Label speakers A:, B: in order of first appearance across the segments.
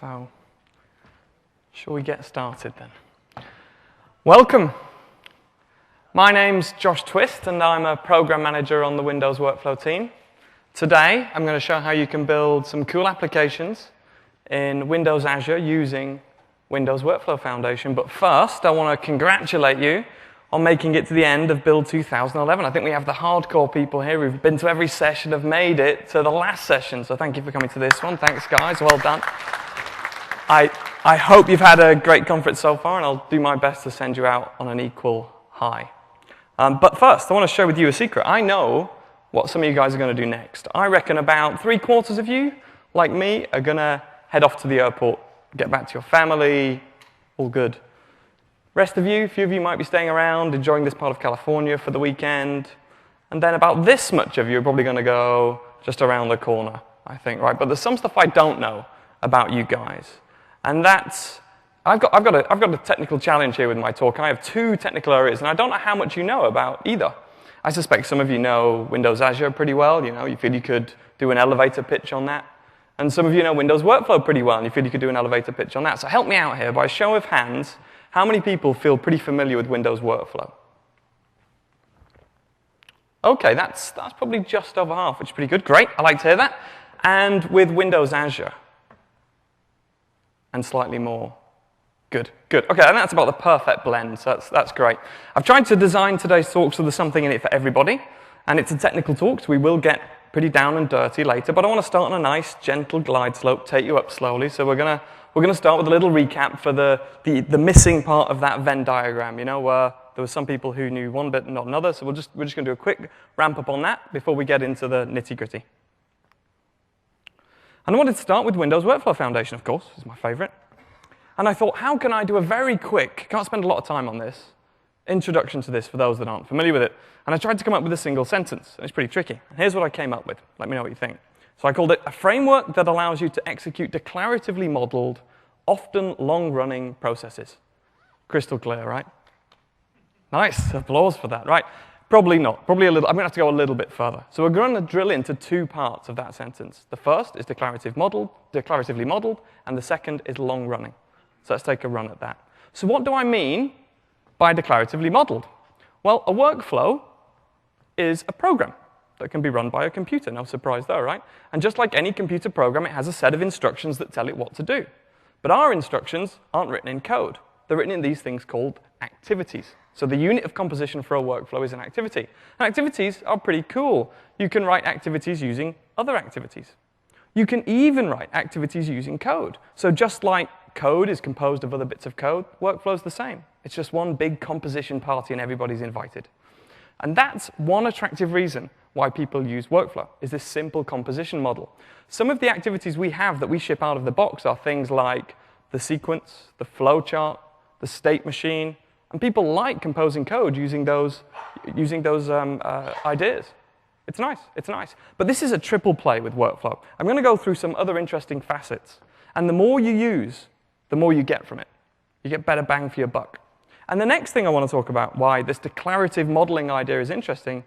A: So, shall we get started then? Welcome. My name's Josh Twist, and I'm a program manager on the Windows Workflow team. Today, I'm going to show how you can build some cool applications in Windows Azure using Windows Workflow Foundation. But first, I want to congratulate you on making it to the end of Build 2011. I think we have the hardcore people here who've been to every session, have made it to the last session. So thank you for coming to this one. Thanks, guys. Well done. I hope you've had a great conference so far, and I'll do my best to send you out on an equal high. But first, I want to share with you a secret. I know what some of you guys are going to do next. I reckon about 3/4 of you, like me, are going to head off to the airport, get back to your family, all good. Rest of you, a few of you might be staying around, enjoying this part of California for the weekend. And then about this much of you are probably going to go just around the corner, I think, right? But there's some stuff I don't know about you guys. And that's, I've got a technical challenge here with my talk. I have 2 technical areas, and I don't know how much you know about either. I suspect some of you know Windows Azure pretty well. You feel you could do an elevator pitch on that. And some of you know Windows Workflow pretty well, and you feel you could do an elevator pitch on that. So help me out here by show of hands. How many people feel pretty familiar with Windows Workflow? Okay, that's probably just over half, which is pretty good. Great, I like to hear that. And with Windows Azure? And slightly more. Good. Okay, and that's about the perfect blend, so that's great. I've tried to design today's talk so there's something in it for everybody, and it's a technical talk, so we will get pretty down and dirty later, but I want to start on a nice, gentle glide slope, take you up slowly, so we're gonna start with a little recap for the missing part of that Venn diagram, where there were some people who knew one bit and not another, so we're just going to do a quick ramp up on that before we get into the nitty-gritty. And I wanted to start with Windows Workflow Foundation, of course, it's my favorite. And I thought, how can I do a very quick, can't spend a lot of time on this, introduction to this for those that aren't familiar with it. And I tried to come up with a single sentence, and it's pretty tricky. And here's what I came up with. Let me know what you think. So I called it a framework that allows you to execute declaratively modeled, often long-running processes. Crystal clear, right? Nice, applause for that, right? Probably not, probably a little, I'm going to have to go a little bit further. So we're going to drill into 2 parts of that sentence. The first is declaratively modeled, and the second is long-running. So let's take a run at that. So what do I mean by declaratively modeled? Well, a workflow is a program that can be run by a computer. No surprise there, right? And just like any computer program, it has a set of instructions that tell it what to do. But our instructions aren't written in code. They're written in these things called activities. So the unit of composition for a workflow is an activity. And activities are pretty cool. You can write activities using other activities. You can even write activities using code. So just like code is composed of other bits of code, workflow's the same. It's just one big composition party and everybody's invited. And that's one attractive reason why people use workflow, is this simple composition model. Some of the activities we have that we ship out of the box are things like the sequence, the flowchart, the state machine, and people like composing code using those ideas. It's nice. But this is a triple play with workflow. I'm going to go through some other interesting facets. And the more you use, the more you get from it. You get better bang for your buck. And the next thing I want to talk about, why this declarative modeling idea is interesting,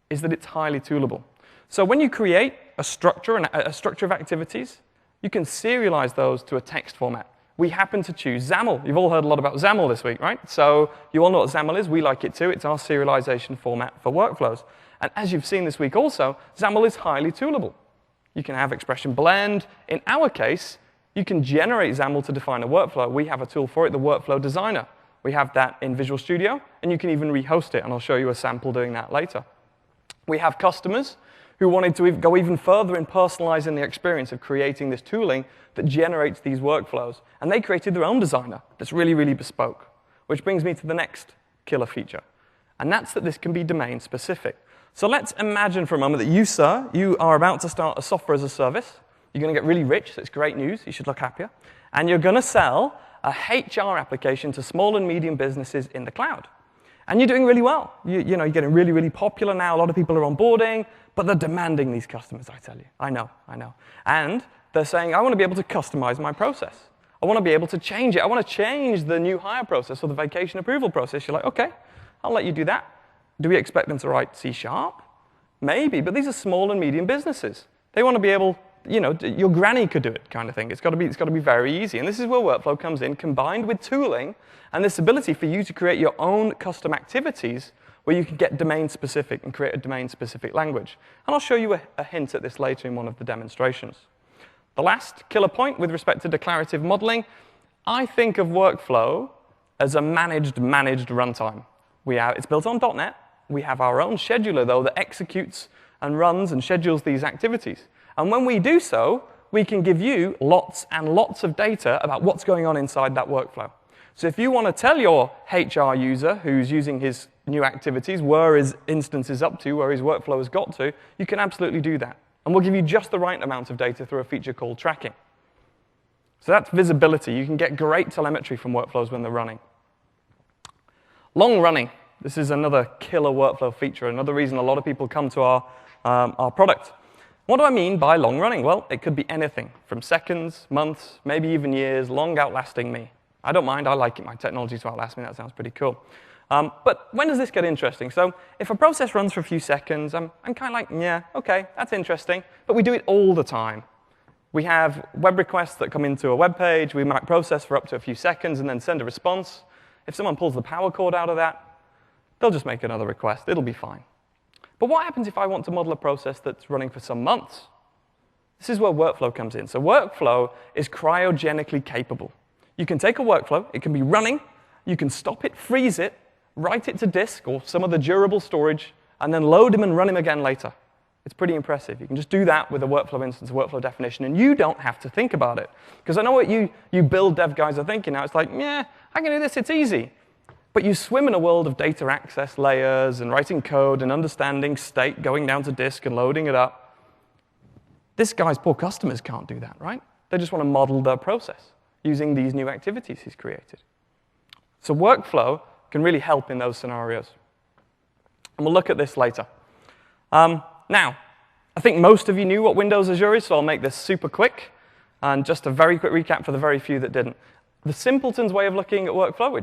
A: is that it's highly toolable. So when you create a structure of activities, you can serialize those to a text format. We happen to choose XAML. You've all heard a lot about XAML this week, right? So you all know what XAML is. We like it too. It's our serialization format for workflows. And as you've seen this week also, XAML is highly toolable. You can have expression blend. In our case, you can generate XAML to define a workflow. We have a tool for it, the Workflow Designer. We have that in Visual Studio, and you can even rehost it, and I'll show you a sample doing that later. We have customers who wanted to go even further in personalizing the experience of creating this tooling that generates these workflows. And they created their own designer that's really, really bespoke, which brings me to the next killer feature. And that's that this can be domain specific. So let's imagine for a moment that you, sir, you are about to start a software as a service. You're going to get really rich, so it's great news. You should look happier. And you're going to sell a HR application to small and medium businesses in the cloud. And you're doing really well. You're getting really, really popular now. A lot of people are onboarding, but they're demanding these customers, I tell you. I know. And they're saying, I want to be able to customize my process. I want to be able to change it. I want to change the new hire process or the vacation approval process. You're like, okay, I'll let you do that. Do we expect them to write C#? Maybe, but these are small and medium businesses. They want to be able your granny could do it kind of thing. It's got to be very easy. And this is where Workflow comes in, combined with tooling and this ability for you to create your own custom activities where you can get domain-specific and create a domain-specific language. And I'll show you a hint at this later in one of the demonstrations. The last killer point with respect to declarative modeling, I think of Workflow as a managed runtime. It's built on .NET. We have our own scheduler, though, that executes and runs and schedules these activities. And when we do so, we can give you lots and lots of data about what's going on inside that workflow. So if you want to tell your HR user who's using his new activities where his instance is up to, where his workflow has got to, you can absolutely do that. And we'll give you just the right amount of data through a feature called tracking. So that's visibility. You can get great telemetry from workflows when they're running. Long running. This is another killer workflow feature, another reason a lot of people come to our product. What do I mean by long running? Well, it could be anything from seconds, months, maybe even years, long outlasting me. I don't mind. I like it, my technology to outlast me. That sounds pretty cool. But when does this get interesting? So if a process runs for a few seconds, I'm kind of like, yeah, OK, that's interesting. But we do it all the time. We have web requests that come into a web page. We might process for up to a few seconds and then send a response. If someone pulls the power cord out of that, they'll just make another request. It'll be fine. But what happens if I want to model a process that's running for some months? This is where Workflow comes in. So Workflow is cryogenically capable. You can take a workflow. It can be running. You can stop it, freeze it, write it to disk or some other durable storage, and then load him and run him again later. It's pretty impressive. You can just do that with a workflow instance, a workflow definition, and you don't have to think about it. Because I know what you build dev guys are thinking now. It's like, yeah, I can do this. It's easy. But you swim in a world of data access layers and writing code and understanding state, going down to disk and loading it up. This guy's poor customers can't do that, right? They just want to model their process using these new activities he's created. So Workflow can really help in those scenarios. And we'll look at this later. Now, I think most of you knew what Windows Azure is, so I'll make this super quick. And just a very quick recap for the very few that didn't. The simpleton's way of looking at Workflow,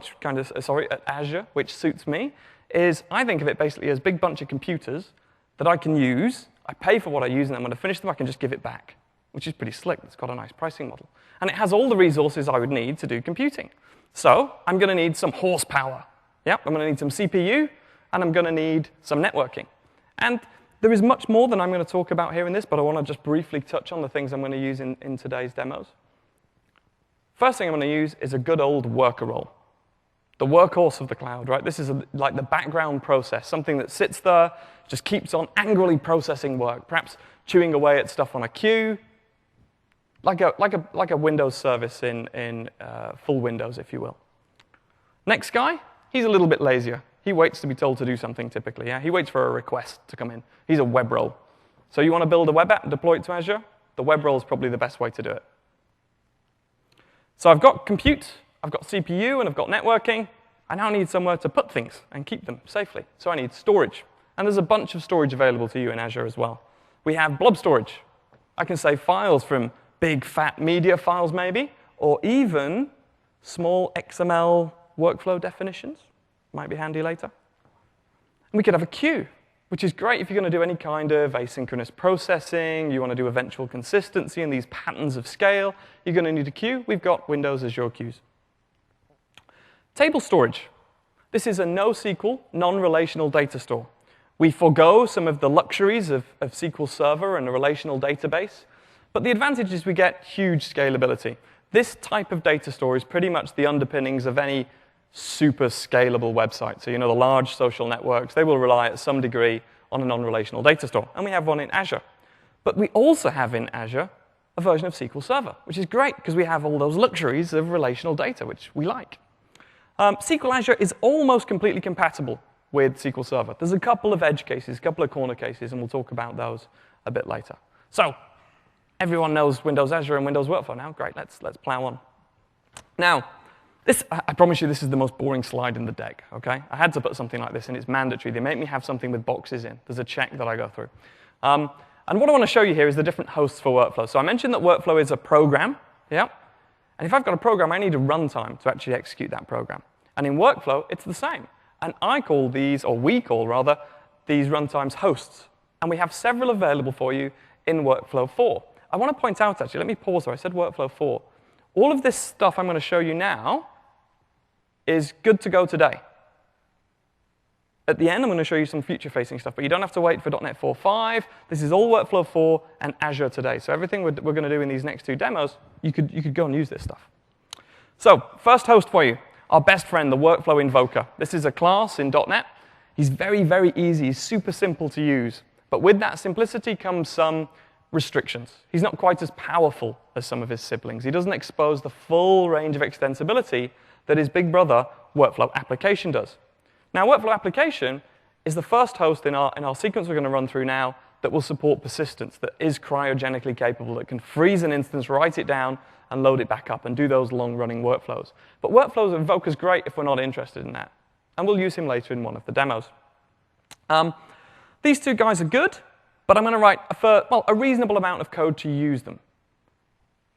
A: at Azure, which suits me, is I think of it basically as a big bunch of computers that I can use. I pay for what I use, and then when I finish them, I can just give it back, which is pretty slick. It's got a nice pricing model. And it has all the resources I would need to do computing. So I'm going to need some horsepower. Yep, I'm going to need some CPU, and I'm going to need some networking. And there is much more than I'm going to talk about here in this, but I want to just briefly touch on the things I'm going to use in today's demos. First thing I'm going to use is a good old worker role. The workhorse of the cloud, right? This is like the background process, something that sits there, just keeps on angrily processing work, perhaps chewing away at stuff on a queue, like a Windows service in full Windows, if you will. Next guy, he's a little bit lazier. He waits to be told to do something typically. Yeah? He waits for a request to come in. He's a web role. So you want to build a web app and deploy it to Azure? The web role is probably the best way to do it. So I've got compute, I've got CPU, and I've got networking. I now need somewhere to put things and keep them safely. So I need storage. And there's a bunch of storage available to you in Azure as well. We have blob storage. I can save files from big, fat media files, maybe, or even small XML workflow definitions. Might be handy later. And we could have a queue, which is great if you're going to do any kind of asynchronous processing. You want to do eventual consistency and these patterns of scale. You're going to need a queue. We've got Windows Azure queues. Table storage. This is a NoSQL, non-relational data store. We forgo some of the luxuries of SQL Server and a relational database. But the advantage is we get huge scalability. This type of data store is pretty much the underpinnings of any super scalable website. So the large social networks, they will rely at some degree on a non-relational data store. And we have one in Azure. But we also have in Azure a version of SQL Server, which is great because we have all those luxuries of relational data, which we like. SQL Azure is almost completely compatible with SQL Server. There's a couple of edge cases, a couple of corner cases, and we'll talk about those a bit later. So everyone knows Windows Azure and Windows Workflow now. Great, let's plow on. Now, I promise you this is the most boring slide in the deck, okay? I had to put something like this in. It's mandatory. They make me have something with boxes in. There's a check that I go through. And what I want to show you here is the different hosts for Workflow. So I mentioned that Workflow is a program, yeah? And if I've got a program, I need a runtime to actually execute that program. And in Workflow, it's the same. And I call these, or we call rather, these runtimes hosts. And we have several available for you in Workflow 4. I want to point out, actually, let me pause there. I said workflow 4. All of this stuff I'm going to show you now is good to go today. At the end, I'm going to show you some future-facing stuff, but you don't have to wait for .NET 4.5. This is all Workflow 4 and Azure today. So everything we're going to do in these next 2 demos, you could go and use this stuff. So first host for you, our best friend, the Workflow Invoker. This is a class in .NET. He's very, very easy. He's super simple to use. But with that simplicity comes some restrictions. He's not quite as powerful as some of his siblings. He doesn't expose the full range of extensibility that his big brother, Workflow Application, does. Now, Workflow Application is the first host in our sequence we're going to run through now that will support persistence, that is cryogenically capable, that can freeze an instance, write it down, and load it back up, and do those long-running workflows. But Workflows Invoker's great if we're not interested in that. And we'll use him later in one of the demos. These 2 guys are good, but I'm going to write a reasonable amount of code to use them.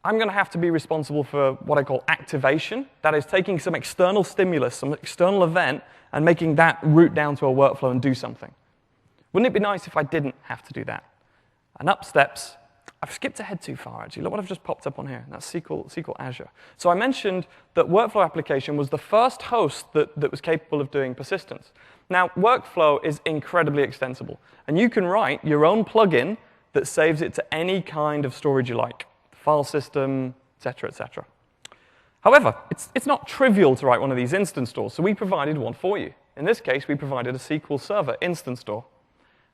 A: I'm going to have to be responsible for what I call activation. That is taking some external stimulus, some external event, and making that route down to a workflow and do something. Wouldn't it be nice if I didn't have to do that? And up steps, I've skipped ahead too far, actually. Look what I've just popped up on here. That's SQL Azure. So I mentioned that Workflow Application was the first host that was capable of doing persistence. Now, Workflow is incredibly extensible. And you can write your own plugin that saves it to any kind of storage you like. File system, et cetera, et cetera. However, it's not trivial to write one of these instance stores, so we provided one for you. In this case, we provided a SQL Server instance store.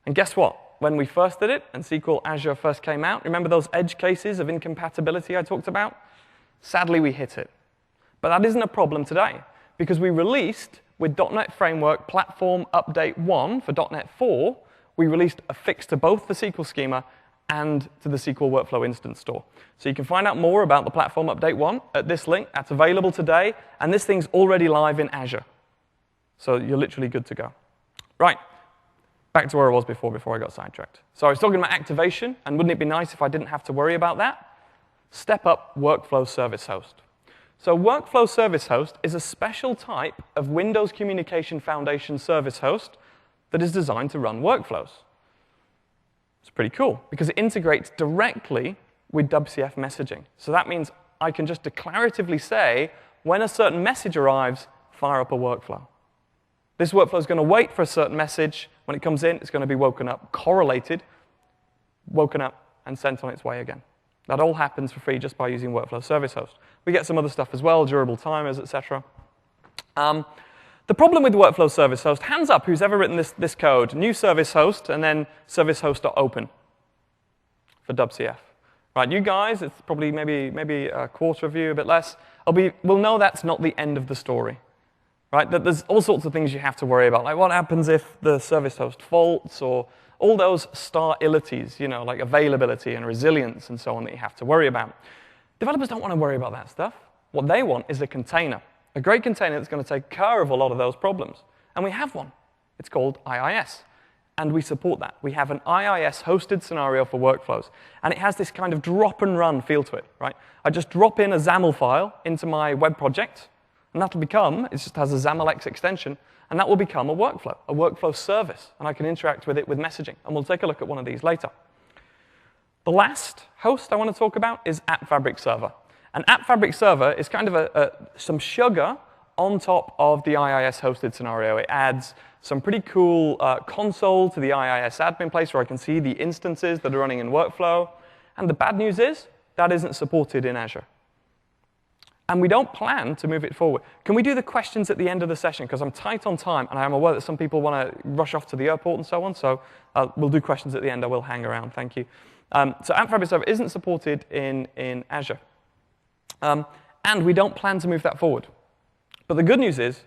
A: And guess what? When we first did it, and SQL Azure first came out, remember those edge cases of incompatibility I talked about? Sadly, we hit it. But that isn't a problem today, because we released, with .NET Framework Platform Update 1 for .NET 4, we released a fix to both the SQL schema and to the SQL Workflow Instance Store. So you can find out more about the Platform Update 1 at this link. That's available today, and this thing's already live in Azure. So you're literally good to go. Right, back to where I was before I got sidetracked. So I was talking about activation, and wouldn't it be nice if I didn't have to worry about that? Step up Workflow Service Host. So Workflow Service Host is a special type of Windows Communication Foundation service host that is designed to run workflows. It's pretty cool, because it integrates directly with WCF messaging. So that means I can just declaratively say, when a certain message arrives, fire up a workflow. This workflow is going to wait for a certain message. When it comes in, it's going to be woken up, correlated, woken up, and sent on its way again. That all happens for free just by using Workflow Service Host. We get some other stuff as well, durable timers, etc. The problem with Workflow Service Host, hands up who's ever written this code, new service host, and then service host.open for WCF. Right, you guys, it's probably maybe a quarter of you, a bit less. We'll know that's not the end of the story. Right, that there's all sorts of things you have to worry about, like what happens if the service host faults, or all those star-ilities, like availability and resilience and so on that you have to worry about. Developers don't want to worry about that stuff. What they want is a container. A great container that's going to take care of a lot of those problems. And we have one. It's called IIS. And we support that. We have an IIS-hosted scenario for workflows. And it has this kind of drop-and-run feel to it. Right? I just drop in a XAML file into my web project, and that'll become, it just has a XAML-X extension, and that will become a workflow service. And I can interact with it with messaging. And we'll take a look at one of these later. The last host I want to talk about is App Fabric Server. An App Fabric Server is kind of some sugar on top of the IIS hosted scenario. It adds some pretty cool console to the IIS admin place where I can see the instances that are running in workflow. And the bad news is that isn't supported in Azure. And we don't plan to move it forward. Can we do the questions at the end of the session? Because I'm tight on time, and I'm aware that some people want to rush off to the airport and so on. So we'll do questions at the end. I will hang around. Thank you. So App Fabric Server isn't supported in Azure. And we don't plan to move that forward. But the good news is,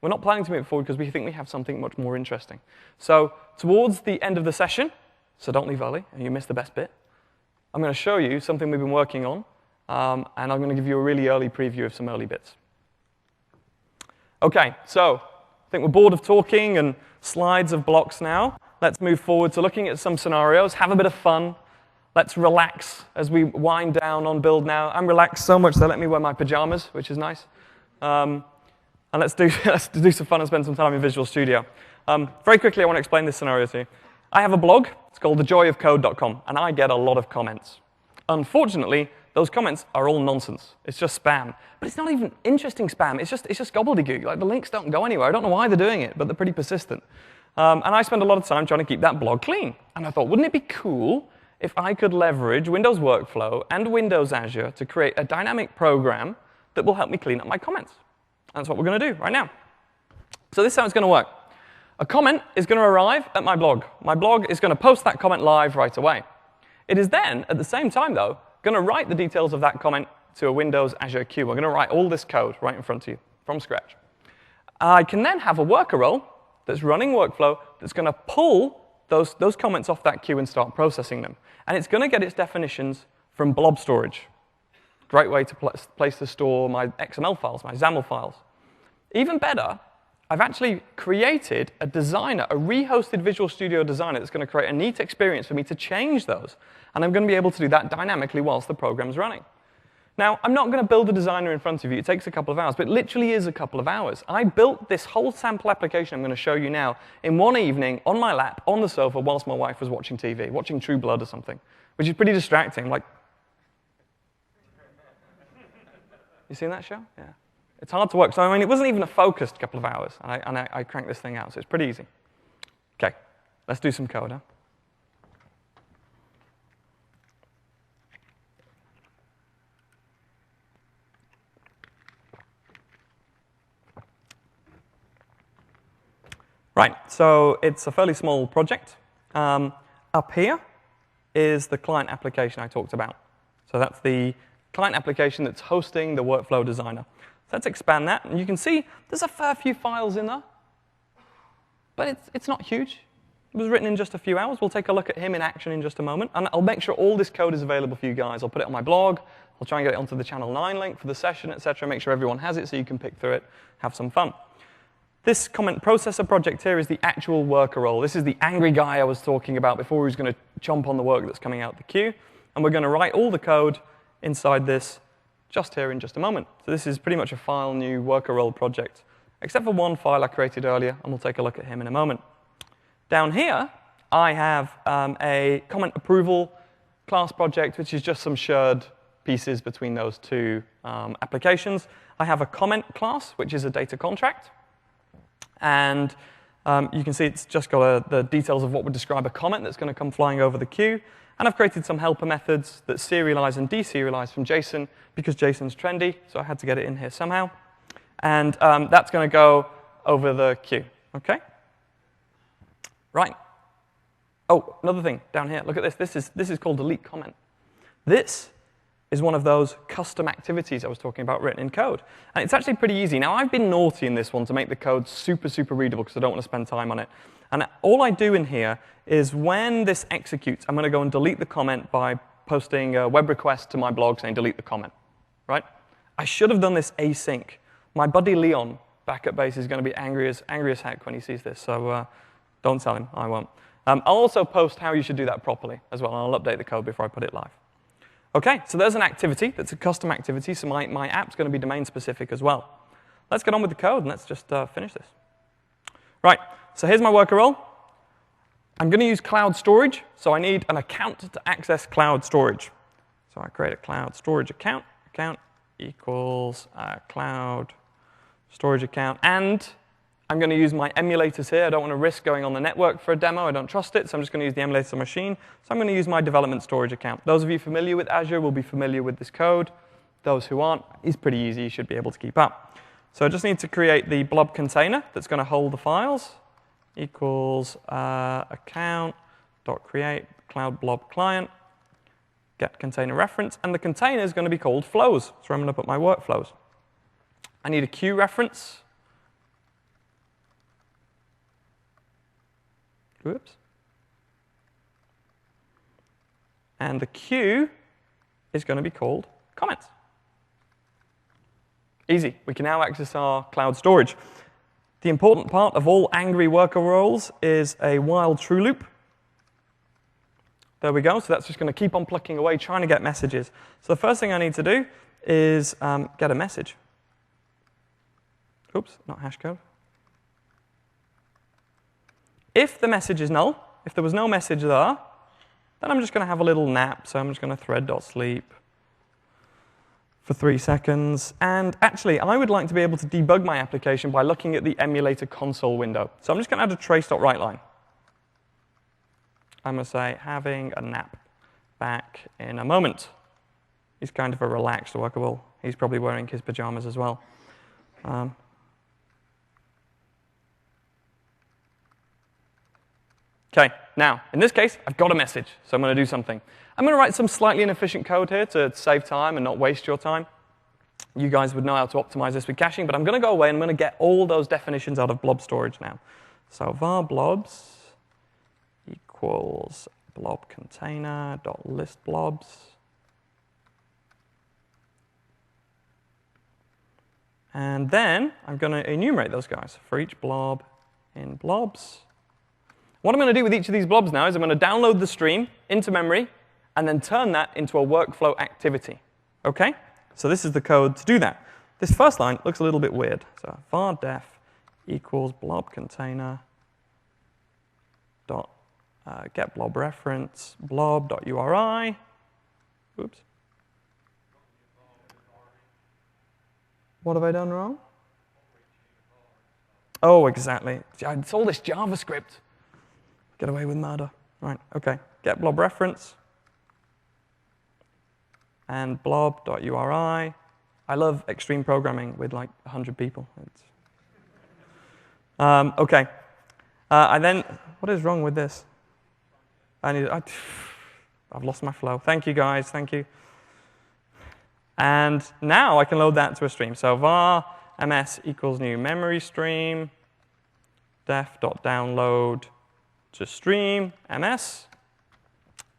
A: we're not planning to move it forward because we think we have something much more interesting. So towards the end of the session, so don't leave early, and you missed the best bit, I'm going to show you something we've been working on, and I'm going to give you a really early preview of some early bits. OK, so I think we're bored of talking and slides of blocks now. Let's move forward to looking at some scenarios, have a bit of fun. Let's relax as we wind down on build now. I'm relaxed so much they let me wear my pajamas, which is nice. And let's do some fun and spend some time in Visual Studio. Very quickly, I want to explain this scenario to you. I have a blog. It's called thejoyofcode.com, and I get a lot of comments. Unfortunately, those comments are all nonsense. It's just spam. But it's not even interesting spam. It's just gobbledygook. Like, the links don't go anywhere. I don't know why they're doing it, but they're pretty persistent. And I spend a lot of time trying to keep that blog clean. And I thought, wouldn't it be cool if I could leverage Windows Workflow and Windows Azure to create a dynamic program that will help me clean up my comments? And that's what we're going to do right now. So this is how it's going to work. A comment is going to arrive at my blog. My blog is going to post that comment live right away. It is then, at the same time, though, going to write the details of that comment to a Windows Azure queue. We're going to write all this code right in front of you from scratch. I can then have a worker role that's running workflow that's going to pull those comments off that queue and start processing them. And it's going to get its definitions from blob storage. Great way to place to store my XML files, my XAML files. Even better, I've actually created a designer, a rehosted Visual Studio designer that's going to create a neat experience for me to change those. And I'm going to be able to do that dynamically whilst the program's running. Now, I'm not going to build a designer in front of you. It takes a couple of hours, but it literally is a couple of hours. I built this whole sample application I'm going to show you now in one evening on my lap, on the sofa, whilst my wife was watching TV, watching True Blood or something, which is pretty distracting. Like, you seen that show? Yeah. It's hard to work. So, I mean, it wasn't even a focused couple of hours, and I cranked this thing out, so it's pretty easy. OK, let's do some code, huh? Right, so it's a fairly small project. Up here is the client application I talked about. So that's the client application that's hosting the workflow designer. So let's expand that. And you can see there's a fair few files in there. But it's not huge. It was written in just a few hours. We'll take a look at him in action in just a moment. And I'll make sure all this code is available for you guys. I'll put it on my blog. I'll try and get it onto the Channel 9 link for the session, et cetera. Make sure everyone has it so you can pick through it, have some fun. This comment processor project here is the actual worker role. This is the angry guy I was talking about before who's going to chomp on the work that's coming out the queue. And we're going to write all the code inside this just here in just a moment. So this is pretty much a file new worker role project, except for one file I created earlier, and we'll take a look at him in a moment. Down here, I have a comment approval class project, which is just some shared pieces between those two applications. I have a comment class, which is a data contract. And you can see it's just got the details of what would describe a comment that's going to come flying over the queue. And I've created some helper methods that serialize and deserialize from JSON because JSON's trendy, so I had to get it in here somehow. And that's going to go over the queue. OK? Right. Oh, another thing down here. Look at this. This is called delete comment. This is one of those custom activities I was talking about written in code. And it's actually pretty easy. Now, I've been naughty in this one to make the code super, super readable because I don't want to spend time on it. And all I do in here is when this executes, I'm going to go and delete the comment by posting a web request to my blog saying delete the comment. Right? I should have done this async. My buddy Leon back at base is going to be angry as heck when he sees this. So don't tell him. I won't. I'll also post how you should do that properly as well. And I'll update the code before I put it live. OK, so there's an activity that's a custom activity, so my app's going to be domain-specific as well. Let's get on with the code, and let's just finish this. Right, so here's my worker role. I'm going to use cloud storage, so I need an account to access cloud storage. So I create a cloud storage account. Account equals cloud storage account. And I'm going to use my emulators here. I don't want to risk going on the network for a demo. I don't trust it, so I'm just going to use the emulator machine. So I'm going to use my development storage account. Those of you familiar with Azure will be familiar with this code. Those who aren't, it's pretty easy. You should be able to keep up. So I just need to create the blob container that's going to hold the files. Equals account.create cloud blob client. Get container reference. And the container is going to be called flows. So I'm going to put my workflows. I need a queue reference. Whoops. And the queue is going to be called comments. Easy. We can now access our cloud storage. The important part of all angry worker roles is a while true loop. There we go. So that's just going to keep on plucking away, trying to get messages. So the first thing I need to do is get a message. Oops, not hash code. If the message is null, if there was no message there, Then I'm just going to have a little nap, so I'm just going to thread.sleep for 3 seconds. And actually, I would like to be able to debug my application by looking at the emulator console window. So I'm just going to add a trace.write line. I'm going to say, having a nap, back in a moment. He's kind of a relaxed workable. He's probably wearing his pajamas as well. OK, now, in this case, I've got a message, so I'm going to do something. I'm going to write some slightly inefficient code here to save time and not waste your time. You guys would know how to optimize this with caching, but I'm going to go away and I'm going to get all those definitions out of blob storage now. So var blobs equals blob container dot list blobs. And then I'm going to enumerate those guys for each blob in blobs. What I'm going to do with each of these blobs now is I'm going to download the stream into memory and then turn that into a workflow activity. OK? So this is the code to do that. This first line looks a little bit weird. So var def equals blob container dot get blob reference blob.uri. Oops. What have I done wrong? Oh, exactly. It's all this JavaScript. Get away with murder. Right, OK. Get blob reference. And blob.uri. I love extreme programming with like 100 people. OK. And then, what is wrong with this? I've lost my flow. Thank you, guys. Thank you. And now I can load that to a stream. So var ms equals new memory stream def.download to stream ms.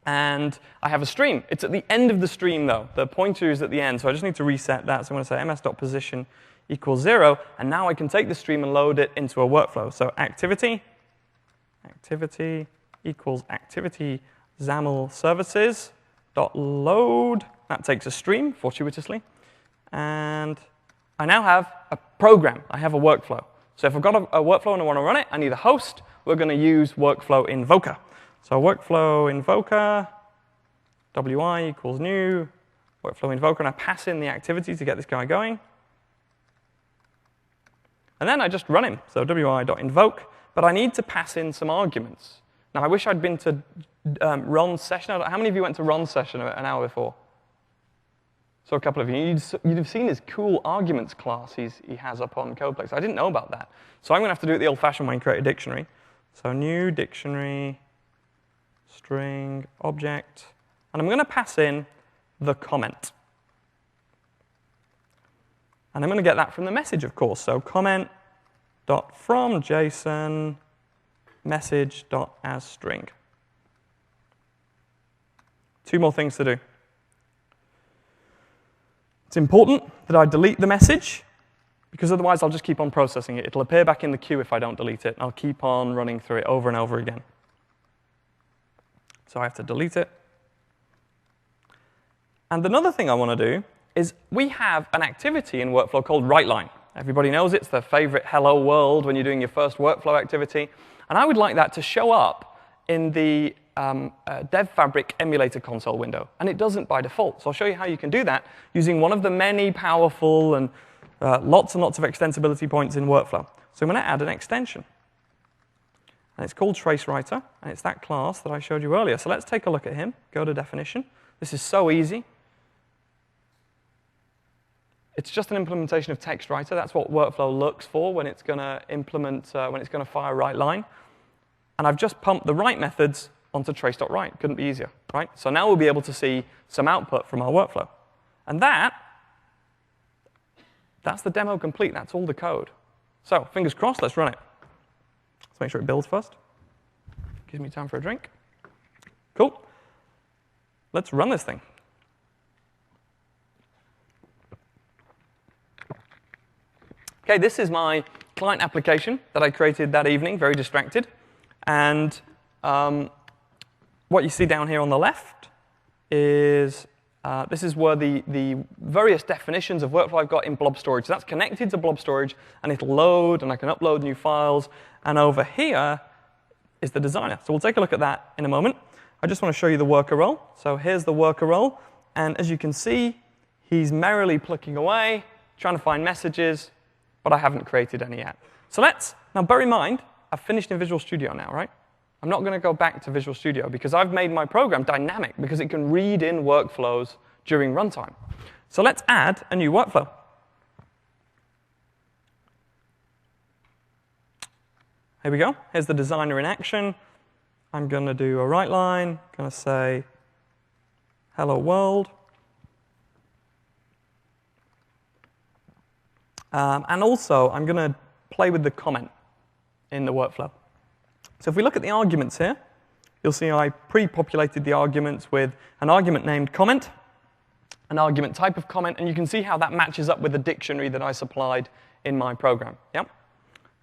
A: And I have a stream. It's at the end of the stream, though. The pointer is at the end, so I just need to reset that. So I'm going to say ms.position equals 0. And now I can take the stream and load it into a workflow. So activity equals activity XAML services dot load. That takes a stream, fortuitously. And I now have a program. I have a workflow. So if I've got a workflow and I want to run it, I need a host. We're going to use workflow invoker. So workflow invoker, wi equals new, workflow invoker, and I pass in the activity to get this guy going. And then I just run him. So wi.invoke, but I need to pass in some arguments. Now, I wish I'd been to Ron's session. How many of you went to Ron's session an hour before? So a couple of you. You'd have seen his cool arguments class he has up on CodePlex. I didn't know about that. So I'm going to have to do it the old-fashioned way and create a dictionary. So new dictionary, string, object. And I'm going to pass in the comment. And I'm going to get that from the message, of course. So comment.fromJSON message.asString. 2 more things to do. It's important that I delete the message, because otherwise I'll just keep on processing it. It'll appear back in the queue if I don't delete it. I'll keep on running through it over and over again. So I have to delete it. And another thing I want to do is we have an activity in workflow called WriteLine. Everybody knows it's the favorite hello world when you're doing your first workflow activity. And I would like that to show up in the Dev Fabric emulator console window. And it doesn't by default. So I'll show you how you can do that using one of the many powerful and lots and lots of extensibility points in workflow. So I'm going to add an extension. And it's called TraceWriter. And it's that class that I showed you earlier. So let's take a look at him. Go to definition. This is so easy. It's just an implementation of TextWriter. That's what workflow looks for when it's going to implement, when it's going to fire WriteLine. And I've just pumped the write methods onto trace.write. Couldn't be easier, right? So now we'll be able to see some output from our workflow. And that's the demo complete. That's all the code. So fingers crossed, let's run it. Let's make sure it builds first. Gives me time for a drink. Cool. Let's run this thing. OK, this is my client application that I created that evening, very distracted. And what you see down here on the left is this is where the various definitions of workflow I've got in blob storage. So that's connected to blob storage, and it'll load, and I can upload new files. And over here is the designer. So we'll take a look at that in a moment. I just want to show you the worker role. So here's the worker role. And as you can see, he's merrily plucking away, trying to find messages, but I haven't created any yet. So now bear in mind, I've finished in Visual Studio now, right? I'm not going to go back to Visual Studio because I've made my program dynamic because it can read in workflows during runtime. So let's add a new workflow. Here we go. Here's the designer in action. I'm going to do a write line. I'm going to say, hello world. And also, I'm going to play with the comment in the workflow. So if we look at the arguments here, you'll see I pre-populated the arguments with an argument named comment, an argument type of comment, and you can see how that matches up with the dictionary that I supplied in my program. Yep.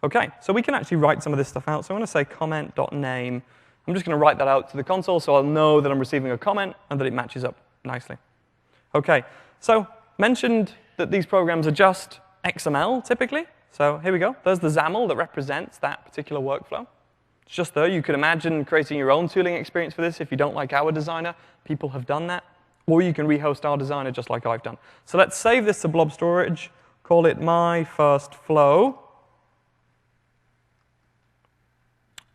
A: OK, so we can actually write some of this stuff out. So I'm going to say comment.name. I'm just going to write that out to the console so I'll know that I'm receiving a comment and that it matches up nicely. OK, so mentioned that these programs are just XML, typically. So here we go. There's the XAML that represents that particular workflow. It's just there. You could imagine creating your own tooling experience for this if you don't like our designer. People have done that. Or you can rehost our designer just like I've done. So let's save this to blob storage, call it my first flow.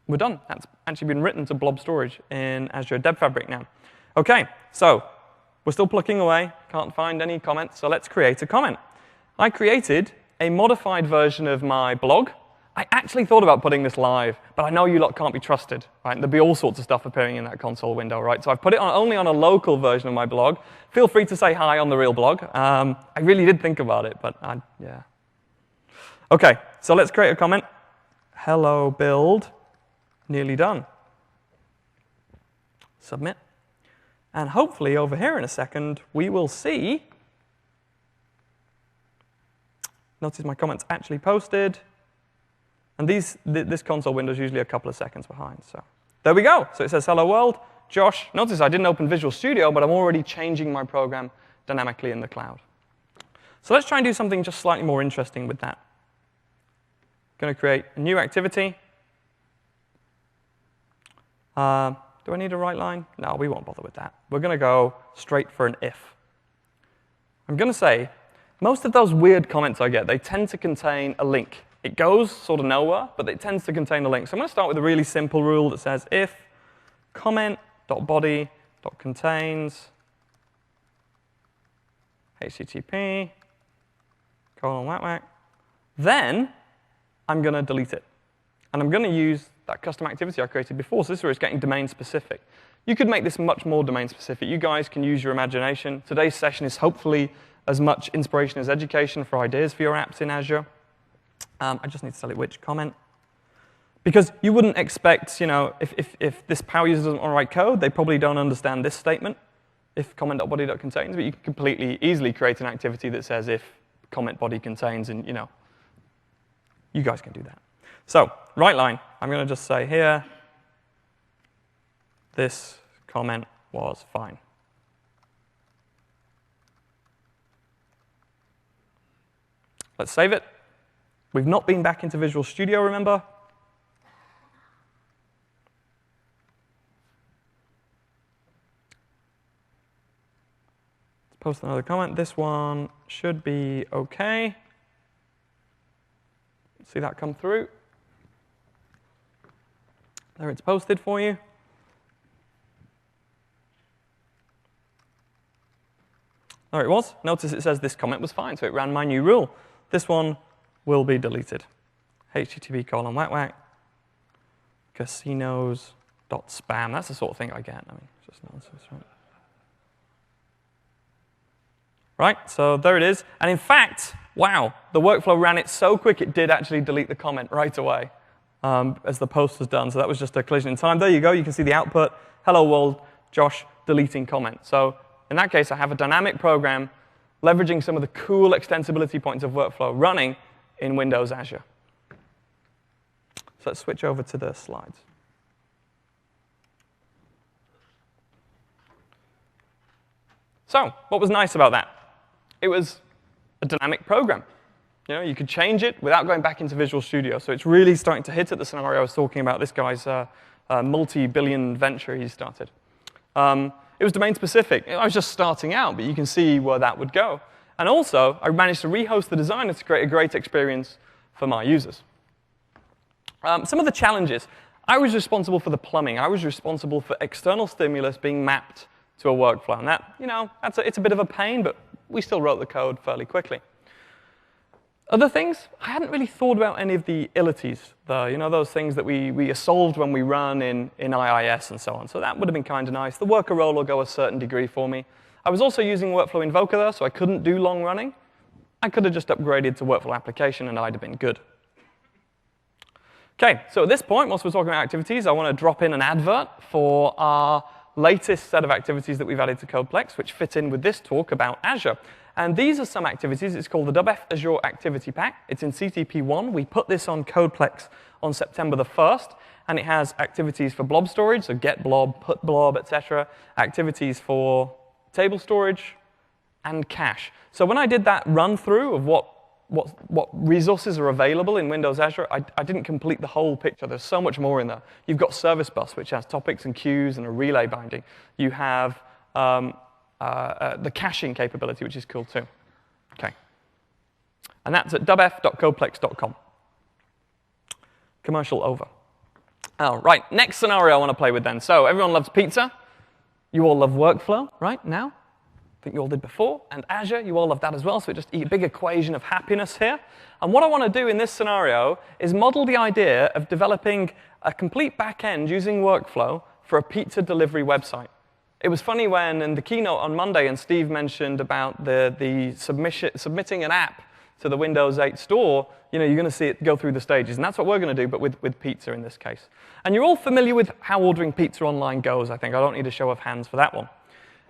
A: We're done. That's actually been written to blob storage in Azure Dev Fabric now. OK, so we're still plucking away. Can't find any comments. So let's create a comment. I created a modified version of my blog. I actually thought about putting this live, but I know you lot can't be trusted. Right? There'll be all sorts of stuff appearing in that console window, right? So I've put it only on a local version of my blog. Feel free to say hi on the real blog. I really did think about it, but yeah. OK, so let's create a comment. Hello, build. Nearly done. Submit. And hopefully over here in a second, we will see. Notice my comment's actually posted. And this console window is usually a couple of seconds behind. So there we go. So it says, hello world, Josh. Notice I didn't open Visual Studio, but I'm already changing my program dynamically in the cloud. So let's try and do something just slightly more interesting with that. Going to create a new activity. Do I need a write line? No, we won't bother with that. We're going to go straight for an if. I'm going to say, most of those weird comments I get, they tend to contain a link. It goes sort of nowhere, but it tends to contain a link. So I'm going to start with a really simple rule that says if comment.body.contains http :/, then I'm going to delete it. And I'm going to use that custom activity I created before. So this is where it's getting domain specific. You could make this much more domain specific. You guys can use your imagination. Today's session is hopefully as much inspiration as education for ideas for your apps in Azure. I just need to tell it which comment. Because you wouldn't expect, if this power user doesn't want to write code, they probably don't understand this statement, if comment.body.contains. But you can completely easily create an activity that says if comment body contains, and you guys can do that. So write line, I'm going to just say here, this comment was fine. Let's save it. We've not been back into Visual Studio, remember? Let's post another comment. This one should be OK. See that come through. There it's posted for you. There it was. Notice it says this comment was fine, so it ran my new rule. This one will be deleted. http :// casinos.spam. That's the sort of thing I get. I mean, it's just nonsense, right? Right, so there it is. And in fact, wow, the workflow ran it so quick it did actually delete the comment right away as the post was done. So that was just a collision in time. There you go. You can see the output. Hello world, Josh, deleting comment. So in that case, I have a dynamic program leveraging some of the cool extensibility points of workflow running in Windows Azure. So let's switch over to the slides. So what was nice about that? It was a dynamic program. You could change it without going back into Visual Studio. So it's really starting to hit at the scenario I was talking about, this guy's multi-billion venture he started. It was domain specific. I was just starting out, but you can see where that would go. And also, I managed to rehost the designer to create a great experience for my users. Some of the challenges. I was responsible for the plumbing. I was responsible for external stimulus being mapped to a workflow. And that, it's a bit of a pain, but we still wrote the code fairly quickly. Other things, I hadn't really thought about any of the ilities, those things that we solved when we run in IIS and so on. So that would have been kind of nice. The worker role will go a certain degree for me. I was also using Workflow Invoker there, so I couldn't do long running. I could have just upgraded to Workflow Application, and I'd have been good. OK, so at this point, whilst we're talking about activities, I want to drop in an advert for our latest set of activities that we've added to CodePlex, which fit in with this talk about Azure. And these are some activities. It's called the WF Azure Activity Pack. It's in CTP1. We put this on CodePlex on September the 1st. And it has activities for blob storage, so get blob, put blob, etc. Activities for table storage and cache. So when I did that run through of what resources are available in Windows Azure, I didn't complete the whole picture. There's so much more in there. You've got Service Bus, which has topics and queues and a relay binding. You have the caching capability, which is cool too. OK. And that's at wf.codeplex.com. Commercial over. Oh, right, next scenario I want to play with then. So everyone loves pizza. You all love workflow, right, now? I think you all did before. And Azure, you all love that as well. So we just eat a big equation of happiness here. And what I want to do in this scenario is model the idea of developing a complete back end using workflow for a pizza delivery website. It was funny when in the keynote on Monday, and Steve mentioned about the submitting an app to the Windows 8 store, you're going to see it go through the stages. And that's what we're going to do, but with pizza in this case. And you're all familiar with how ordering pizza online goes, I think. I don't need a show of hands for that one.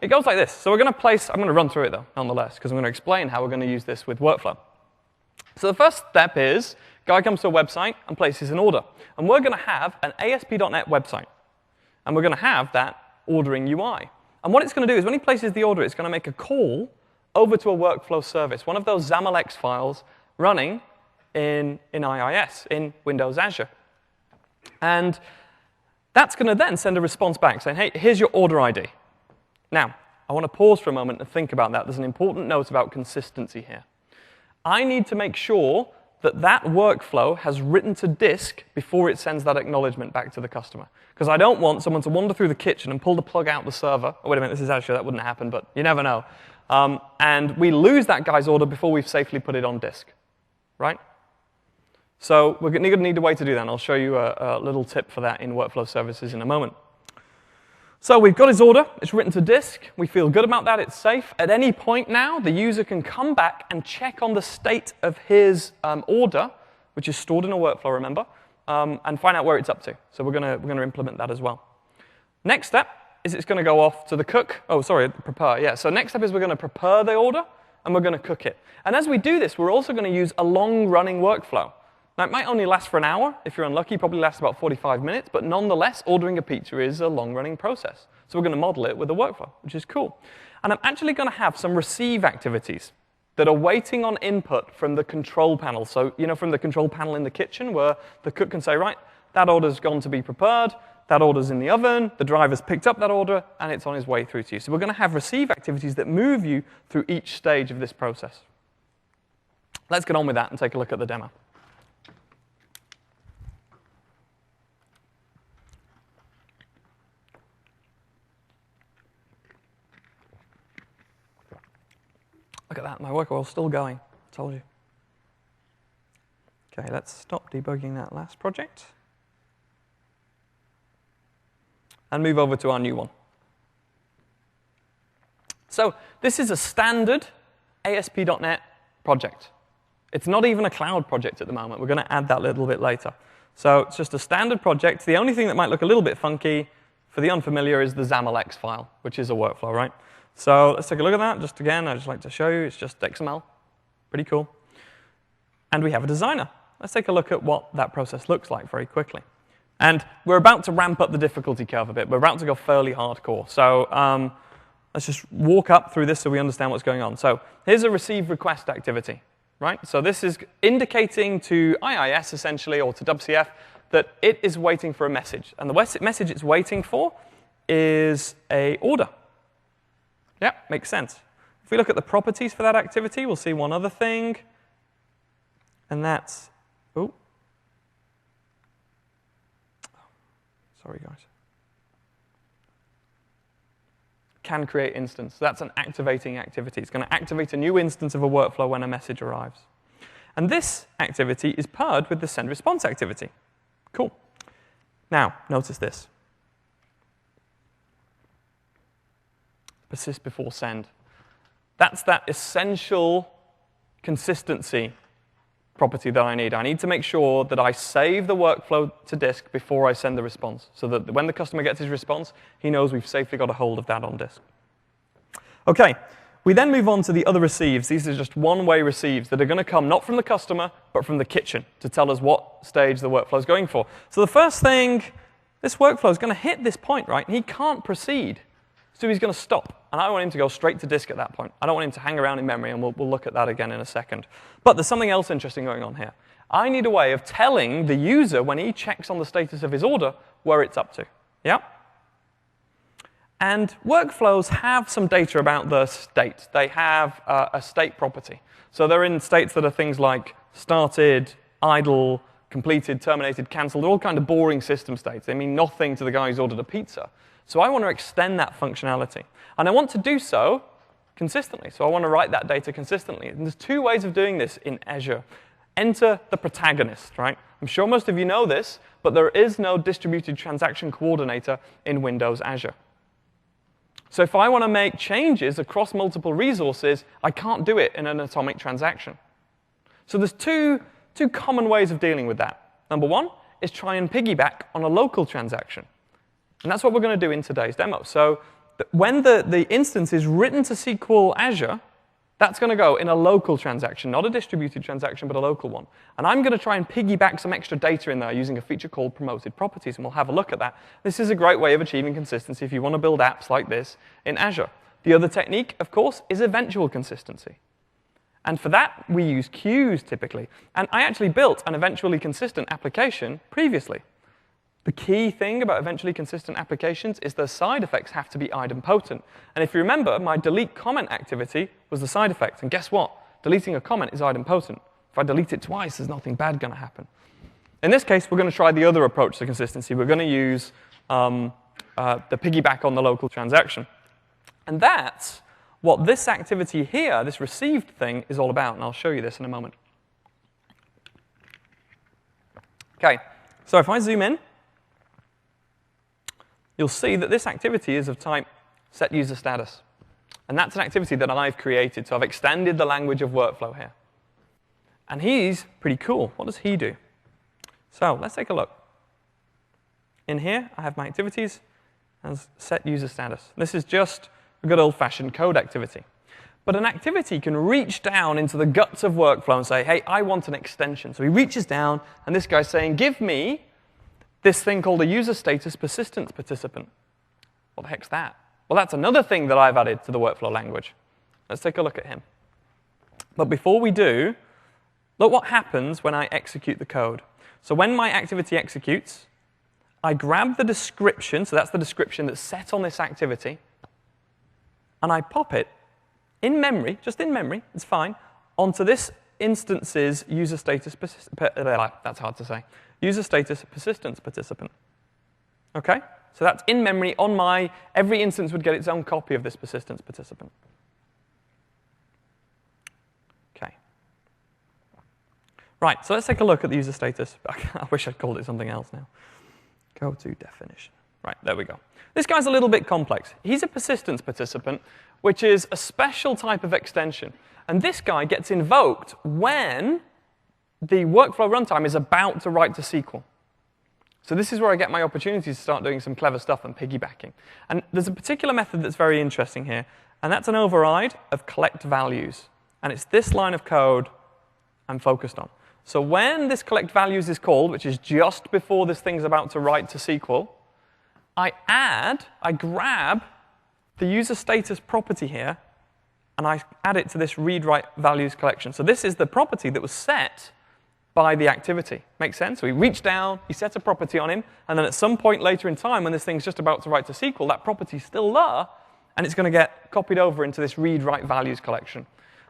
A: It goes like this. So we're going to place, I'm going to run through it, though, nonetheless, because I'm going to explain how we're going to use this with workflow. So the first step is, guy comes to a website and places an order. And we're going to have an ASP.NET website. And we're going to have that ordering UI. And what it's going to do is when he places the order, it's going to make a call over to a workflow service, one of those XAML files running in IIS, in Windows Azure. And that's going to then send a response back saying, hey, here's your order ID. Now, I want to pause for a moment and think about that. There's an important note about consistency here. I need to make sure that that workflow has written to disk before it sends that acknowledgement back to the customer. Because I don't want someone to wander through the kitchen and pull the plug out the server. Oh, wait a minute, this is Azure. That wouldn't happen, but you never know. And we lose that guy's order before we've safely put it on disk, right? So we're going to need a way to do that. And I'll show you a little tip for that in workflow services in a moment. So we've got his order. It's written to disk. We feel good about that. It's safe. At any point now, the user can come back and check on the state of his order, which is stored in a workflow, remember, and find out where it's up to. So we're going to implement that as well. Next step is it's going to go off to the cook. Oh, sorry, prepare. Yeah, so next step is we're going to prepare the order, and we're going to cook it. And as we do this, we're also going to use a long-running workflow. Now, it might only last for an hour. If you're unlucky, it probably lasts about 45 minutes. But nonetheless, ordering a pizza is a long-running process. So we're going to model it with a workflow, which is cool. And I'm actually going to have some receive activities that are waiting on input from the control panel. So, from the control panel in the kitchen, where the cook can say, right, that order's gone to be prepared. That order's in the oven. The driver's picked up that order, and it's on his way through to you. So we're going to have receive activities that move you through each stage of this process. Let's get on with that and take a look at the demo. Look at that, my workflow's still going. I told you. OK, let's stop debugging that last project. And move over to our new one. So this is a standard ASP.NET project. It's not even a cloud project at the moment. We're going to add that a little bit later. So it's just a standard project. The only thing that might look a little bit funky for the unfamiliar is the XAML file, which is a workflow, right? So let's take a look at that. Just again, I'd just like to show you. It's just XML. Pretty cool. And we have a designer. Let's take a look at what that process looks like very quickly. And we're about to ramp up the difficulty curve a bit. We're about to go fairly hardcore. So let's just walk up through this so we understand what's going on. So here's a receive request activity, right? So this is indicating to IIS, essentially, or to WCF, that it is waiting for a message. And the message it's waiting for is a order. Yeah, makes sense. If we look at the properties for that activity, we'll see one other thing. And that's, oh, sorry guys. Can create instance. That's an activating activity. It's going to activate a new instance of a workflow when a message arrives. And this activity is paired with the send response activity. Cool. Now, notice this. Persist before send. That's that essential consistency property that I need. I need to make sure that I save the workflow to disk before I send the response, so that when the customer gets his response, he knows we've safely got a hold of that on disk. OK, we then move on to the other receives. These are just one-way receives that are going to come not from the customer, but from the kitchen to tell us what stage the workflow is going for. So the first thing, this workflow is going to hit this point, right? And he can't proceed. So he's going to stop. And I want him to go straight to disk at that point. I don't want him to hang around in memory, and we'll look at that again in a second. But there's something else interesting going on here. I need a way of telling the user, when he checks on the status of his order, where it's up to. Yeah? And workflows have some data about the state. They have a state property. So they're in states that are things like started, idle, completed, terminated, cancelled. They're all kind of boring system states. They mean nothing to the guy who's ordered a pizza. So I want to extend that functionality. And I want to do so consistently. So I want to write that data consistently. And there's two ways of doing this in Azure. Enter the protagonist, right? I'm sure most of you know this, but there is no distributed transaction coordinator in Windows Azure. So if I want to make changes across multiple resources, I can't do it in an atomic transaction. So there's two common ways of dealing with that. Number one is try and piggyback on a local transaction. And that's what we're going to do in today's demo. So when the instance is written to SQL Azure, that's going to go in a local transaction, not a distributed transaction, but a local one. And I'm going to try and piggyback some extra data in there using a feature called promoted properties, and we'll have a look at that. This is a great way of achieving consistency if you want to build apps like this in Azure. The other technique, of course, is eventual consistency. And for that, we use queues typically. And I actually built an eventually consistent application previously. The key thing about eventually consistent applications is the side effects have to be idempotent. And if you remember, my delete comment activity was the side effect. And guess what? Deleting a comment is idempotent. If I delete it twice, there's nothing bad going to happen. In this case, we're going to try the other approach to consistency. We're going to use the piggyback on the local transaction. And that's what this activity here, this received thing, is all about. And I'll show you this in a moment. OK, so if I zoom in, you'll see that this activity is of type setUserStatus. And that's an activity that I've created. So I've extended the language of workflow here. And he's pretty cool. What does he do? So let's take a look. In here, I have my activities as setUserStatus. This is just a good old-fashioned code activity. But an activity can reach down into the guts of workflow and say, hey, I want an extension. So he reaches down, and this guy's saying, give me this thing called a user status persistence participant. What the heck's that? Well, that's another thing that I've added to the workflow language. Let's take a look at him. But before we do, look what happens when I execute the code. So when my activity executes, I grab the description, so that's the description that's set on this activity, and I pop it in memory, just in memory, it's fine, onto this instance's user status that's hard to say. User status persistence participant. OK? So that's in memory on my, every instance would get its own copy of this persistence participant. OK. Right, so let's take a look at the user status. I wish I'd called it something else now. Go to definition. Right, there we go. This guy's a little bit complex. He's a persistence participant, which is a special type of extension. And this guy gets invoked when the workflow runtime is about to write to SQL. So this is where I get my opportunities to start doing some clever stuff and piggybacking. And there's a particular method that's very interesting here, and that's an override of collect values. And it's this line of code I'm focused on. So when this collect values is called, which is just before this thing's about to write to SQL, I grab the user status property here, and I add it to this read-write values collection. So this is the property that was set by the activity. Makes sense? So he reached down, he set a property on him, and then at some point later in time, when this thing's just about to write to SQL, that property's still there, and it's going to get copied over into this read-write values collection.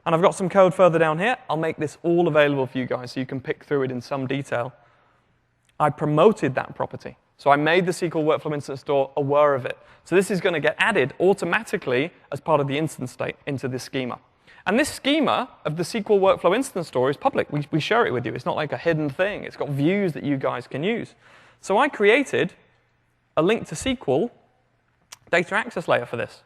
A: And I've got some code further down here. I'll make this all available for you guys so you can pick through it in some detail. I promoted that property. So I made the SQL Workflow Instance Store aware of it. So this is going to get added automatically as part of the instance state into this schema. And this schema of the SQL Workflow Instance Store is public. We share it with you. It's not like a hidden thing. It's got views that you guys can use. So I created a link to SQL data access layer for this.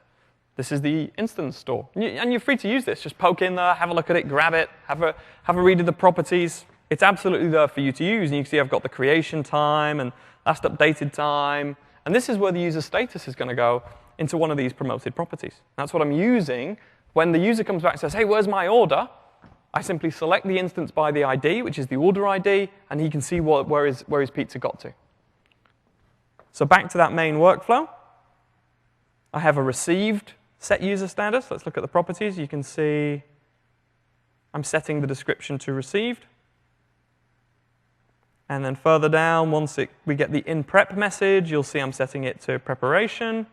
A: This is the instance store. And you're free to use this. Just poke in there, have a look at it, grab it, have a read of the properties. It's absolutely there for you to use. And you can see I've got the creation time and last updated time. And this is where the user status is going to go into one of these promoted properties. That's what I'm using. When the user comes back and says, hey, where's my order? I simply select the instance by the ID, which is the order ID, and he can see where his pizza got to. So back to that main workflow. I have a received set user status. Let's look at the properties. You can see I'm setting the description to received. And then further down, once we get the in prep message, you'll see I'm setting it to preparation.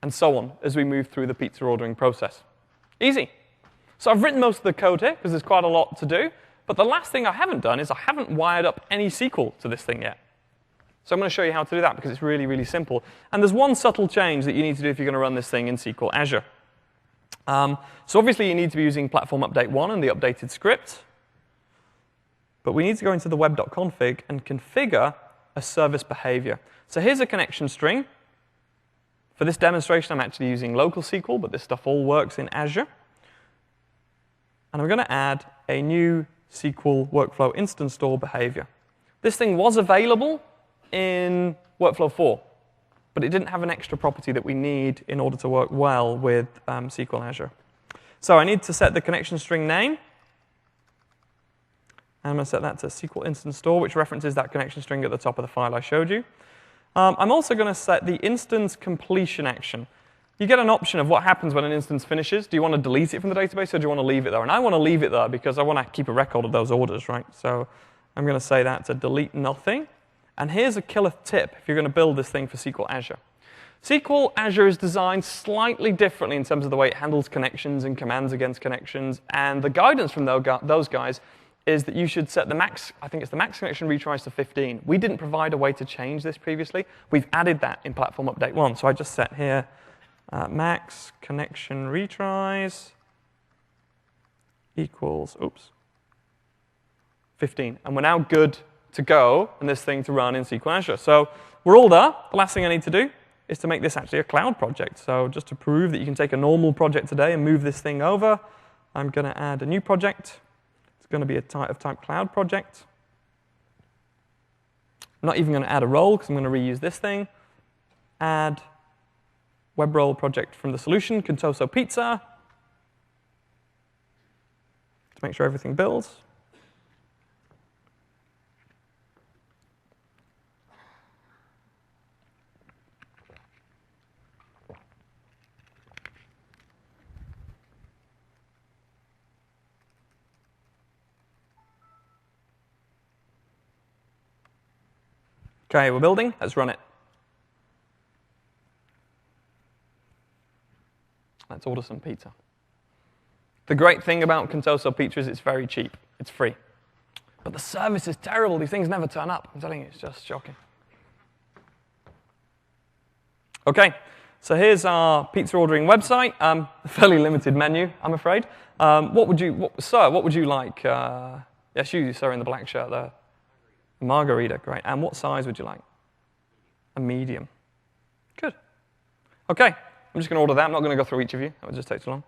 A: And so on as we move through the pizza ordering process. Easy. So I've written most of the code here because there's quite a lot to do. But the last thing I haven't done is I haven't wired up any SQL to this thing yet. So I'm going to show you how to do that because it's really, really simple. And there's one subtle change that you need to do if you're going to run this thing in SQL Azure. So obviously you need to be using Platform Update 1 and the updated script. But we need to go into the web.config and configure a service behavior. So here's a connection string. For this demonstration, I'm actually using local SQL, but this stuff all works in Azure. And I'm going to add a new SQL Workflow Instance Store behavior. This thing was available in Workflow 4, but it didn't have an extra property that we need in order to work well with SQL Azure. So I need to set the connection string name. And I'm going to set that to SQL Instance Store, which references that connection string at the top of the file I showed you. I'm also going to set the instance completion action. You get an option of what happens when an instance finishes. Do you want to delete it from the database, or do you want to leave it there? And I want to leave it there because I want to keep a record of those orders, right? So I'm going to say that to delete nothing. And here's a killer tip if you're going to build this thing for SQL Azure. SQL Azure is designed slightly differently in terms of the way it handles connections and commands against connections. And the guidance from those guys is that you should set the max, I think it's the max connection retries to 15. We didn't provide a way to change this previously. We've added that in Platform Update 1. So I just set here max connection retries equals, 15. And we're now good to go and this thing to run in SQL Azure. So we're all there. The last thing I need to do is to make this actually a cloud project. So just to prove that you can take a normal project today and move this thing over, I'm going to add a new project. It's going to be a type cloud project. I'm not even going to add a role because I'm going to reuse this thing. Add web role project from the solution, Contoso Pizza, to make sure everything builds. Okay, we're building. Let's run it. Let's order some pizza. The great thing about Contoso Pizza is it's very cheap. It's free. But the service is terrible. These things never turn up. I'm telling you, it's just shocking. Okay, so here's our pizza ordering website. A fairly limited menu, I'm afraid. Sir, what would you like? Yes, you, sir, in the black shirt there. Margarita, great. And what size would you like? A medium. Good. Okay, I'm just going to order that. I'm not going to go through each of you. That would just take too long.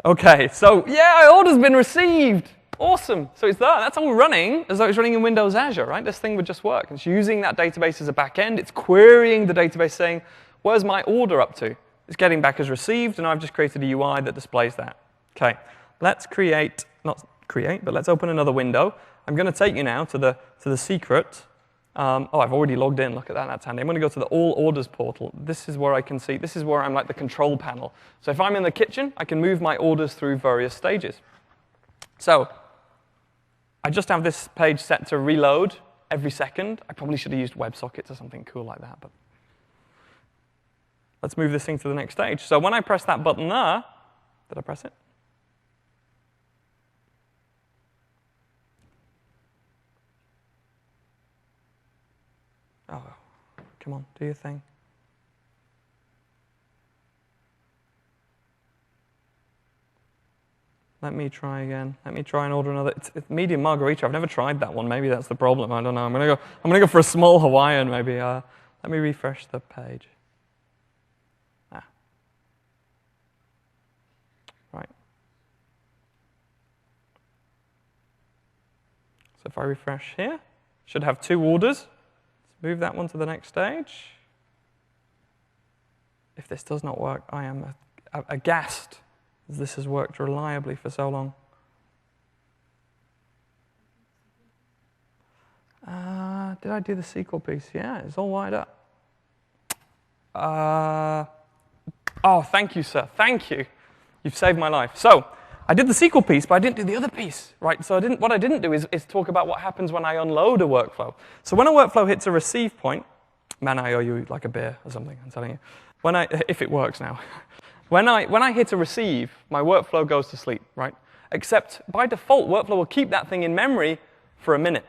A: Okay, so yeah, our order's been received. Awesome. So it's there. That's all running as though it's running in Windows Azure, right? This thing would just work. It's using that database as a backend. It's querying the database saying, where's my order up to? It's getting back as received, and I've just created a UI that displays that. Okay, let's let's open another window. I'm going to take you now to the secret. I've already logged in. Look at that. That's handy. I'm going to go to the All Orders portal. This is where I can see. This is where I'm like the control panel. So if I'm in the kitchen, I can move my orders through various stages. So I just have this page set to reload every second. I probably should have used WebSockets or something cool like that, but let's move this thing to the next stage. So when I press that button there, did I press it? Oh, come on, do your thing. Let me try again. Let me try and order another. It's medium margarita. I've never tried that one. Maybe that's the problem. I don't know. I'm gonna go for a small Hawaiian. Maybe. Let me refresh the page. Right. So if I refresh here, should have 2 orders. Let's move that one to the next stage. If this does not work, I am aghast. This has worked reliably for so long. Did I do the SQL piece? Yeah, it's all wired up. Oh, thank you, sir. Thank you. You've saved my life. So I did the SQL piece, but I didn't do the other piece, right? So what I didn't do is talk about what happens when I unload a workflow. So when a workflow hits a receive point, man, I owe you like a beer or something, I'm telling you. If it works now. When I hit a receive, my workflow goes to sleep, right? Except by default, workflow will keep that thing in memory for a minute.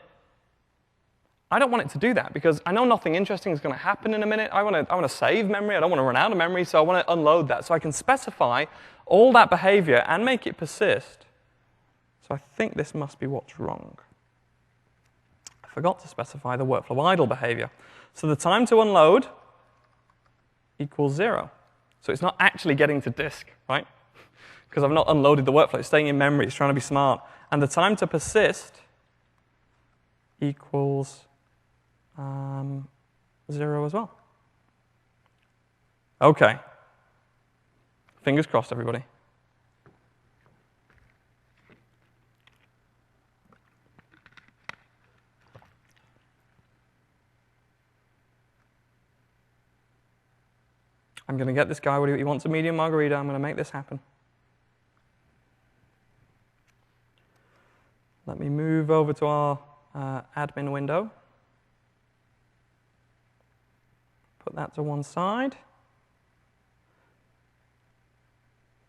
A: I don't want it to do that because I know nothing interesting is going to happen in a minute. I want to save memory. I don't want to run out of memory, so I want to unload that. So I can specify all that behavior and make it persist. So I think this must be what's wrong. I forgot to specify the workflow idle behavior. So the time to unload equals 0. So it's not actually getting to disk, right? Because I've not unloaded the workflow. It's staying in memory. It's trying to be smart. And the time to persist equals 0 as well. OK. Fingers crossed, everybody. I'm going to get this guy what he wants, a medium margarita. I'm going to make this happen. Let me move over to our admin window. Put that to one side.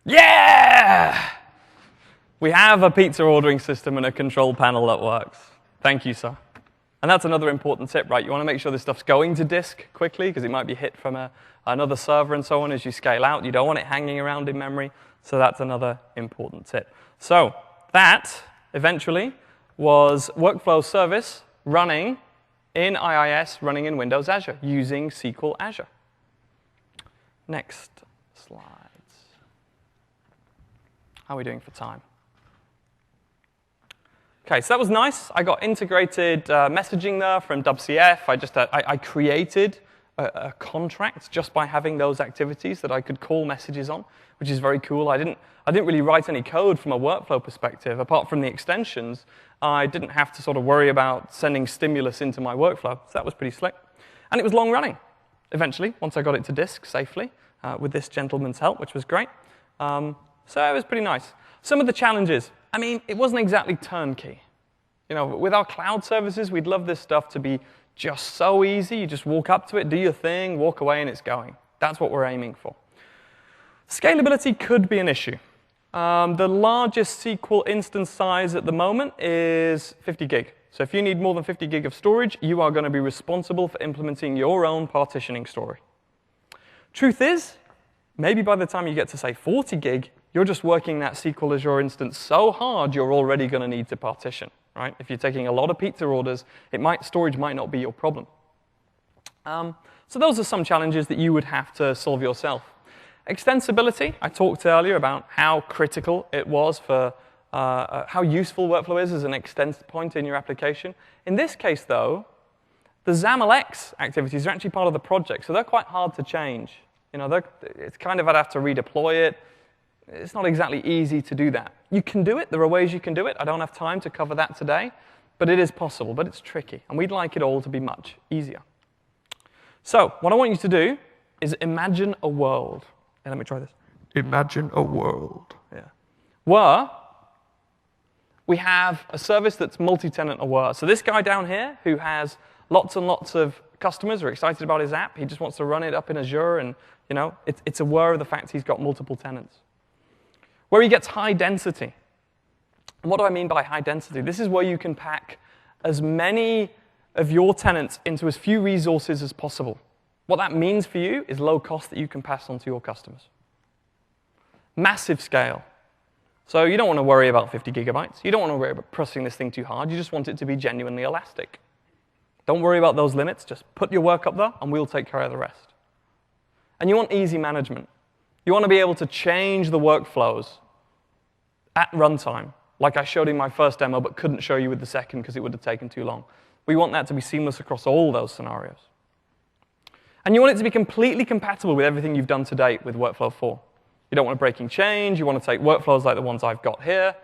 A: Yeah! We have a pizza ordering system and a control panel that works. Thank you, sir. And that's another important tip, right? You want to make sure this stuff's going to disk quickly because it might be hit from another server and so on as you scale out. You don't want it hanging around in memory. So that's another important tip. So that, eventually, was workflow service running in IIS, running in Windows Azure, using SQL Azure. Next slides. How are we doing for time? OK, so that was nice. I got integrated messaging there from WCF. I created a contract just by having those activities that I could call messages on, which is very cool. I didn't really write any code from a workflow perspective. Apart from the extensions, I didn't have to sort of worry about sending stimulus into my workflow. So that was pretty slick. And it was long running, eventually, once I got it to disk safely with this gentleman's help, which was great. So it was pretty nice. Some of the challenges. I mean, it wasn't exactly turnkey. You know, with our cloud services, we'd love this stuff to be just so easy. You just walk up to it, do your thing, walk away, and it's going. That's what we're aiming for. Scalability could be an issue. The largest SQL instance size at the moment is 50 gig. So if you need more than 50 gig of storage, you are going to be responsible for implementing your own partitioning story. Truth is, maybe by the time you get to, say, 40 gig, you're just working that SQL Azure instance so hard, you're already going to need to partition, right? If you're taking a lot of pizza orders, storage might not be your problem. So those are some challenges that you would have to solve yourself. Extensibility, I talked earlier about how critical it was for how useful workflow is as an extend point in your application. In this case, though, the XAML-X activities are actually part of the project, so they're quite hard to change. You know, it's kind of I'd have to redeploy it. It's not exactly easy to do that. You can do it. There are ways you can do it. I don't have time to cover that today, but it is possible, but it's tricky, and we'd like it all to be much easier. So what I want you to do is imagine a world. Let me try this. Imagine a world. Yeah. Where we have a service that's multi-tenant aware. So this guy down here who has lots and lots of customers who are excited about his app, he just wants to run it up in Azure, and it's aware of the fact he's got multiple tenants. Where he gets high density. And what do I mean by high density? This is where you can pack as many of your tenants into as few resources as possible. What that means for you is low cost that you can pass on to your customers. Massive scale. So you don't want to worry about 50 gigabytes. You don't want to worry about pressing this thing too hard. You just want it to be genuinely elastic. Don't worry about those limits. Just put your work up there, and we'll take care of the rest. And you want easy management. You want to be able to change the workflows at runtime, like I showed in my first demo, but couldn't show you with the second because it would have taken too long. We want that to be seamless across all those scenarios. And you want it to be completely compatible with everything you've done to date with Workflow 4. You don't want a breaking change. You want to take workflows like the ones I've got here